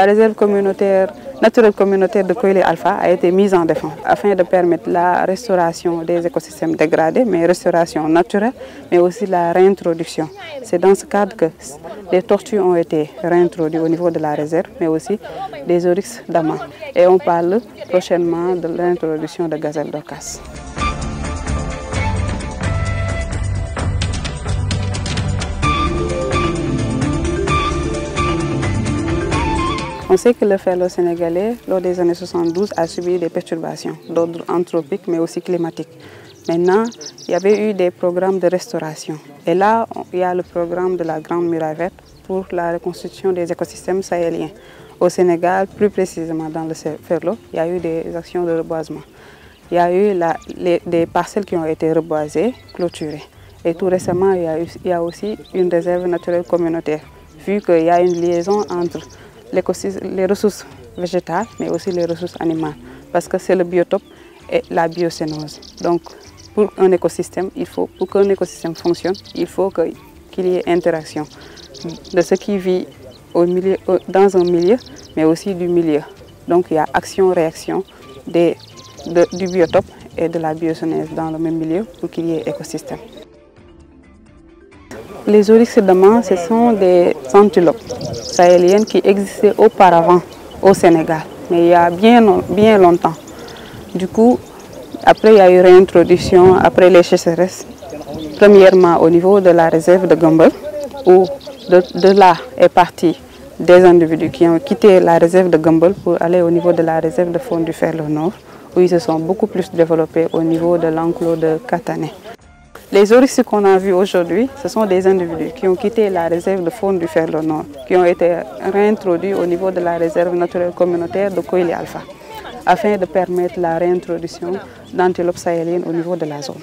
la réserve naturelle communautaire de Koili Alpha a été mise en défense afin de permettre la restauration des écosystèmes dégradés, mais restauration naturelle, mais aussi la réintroduction. C'est dans ce cadre que les tortues ont été réintroduites au niveau de la réserve, mais aussi des oryx damas. Et on parle prochainement de l'introduction de gazelles d'Orcas. On sait que le ferlo sénégalais, lors des années 72, a subi des perturbations d'ordre anthropique, mais aussi climatique. Maintenant, il y avait eu des programmes de restauration. Et là, il y a le programme de la Grande Muraille Verte pour la reconstitution des écosystèmes sahéliens. Au Sénégal, plus précisément dans le ferlo, il y a eu des actions de reboisement. Il y a eu des parcelles qui ont été reboisées, clôturées. Et tout récemment, il y a aussi une réserve naturelle communautaire, vu qu'il y a une liaison entre les ressources végétales, mais aussi les ressources animales, parce que c'est le biotope et la biocénose. Donc, pour qu'un écosystème fonctionne, il faut qu'il y ait interaction de ce qui vit dans un milieu, mais aussi du milieu. Donc, il y a action-réaction du biotope et de la biocénose dans le même milieu pour qu'il y ait écosystème. Les oryx damas, ce sont des antilopes sahéliennes qui existaient auparavant au Sénégal, mais il y a bien longtemps. Du coup, après il y a eu réintroduction, après les chasseresses, premièrement au niveau de la réserve de Gumbel, où de là est parti des individus qui ont quitté la réserve de Gumbel pour aller au niveau de la réserve de faune du Ferlo Nord, où ils se sont beaucoup plus développés au niveau de l'enclos de Katané. Les oryx qu'on a vus aujourd'hui, ce sont des individus qui ont quitté la réserve de faune du Ferlo Nord, qui ont été réintroduits au niveau de la réserve naturelle communautaire de Koili Alpha, afin de permettre la réintroduction d'antilopes sahéliennes au niveau de la zone,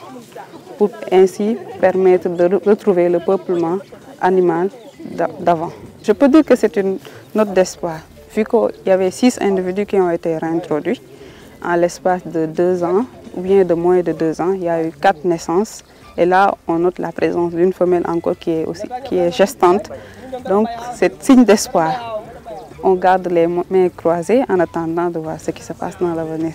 pour ainsi permettre de retrouver le peuplement animal d'avant. Je peux dire que c'est une note d'espoir, vu qu'il y avait 6 individus qui ont été réintroduits en l'espace de 2 ans, ou bien de moins de 2 ans, il y a eu 4 naissances. Et là, on note la présence d'une femelle encore qui est gestante. Donc, c'est signe d'espoir. On garde les mains croisées en attendant de voir ce qui se passe dans l'avenir.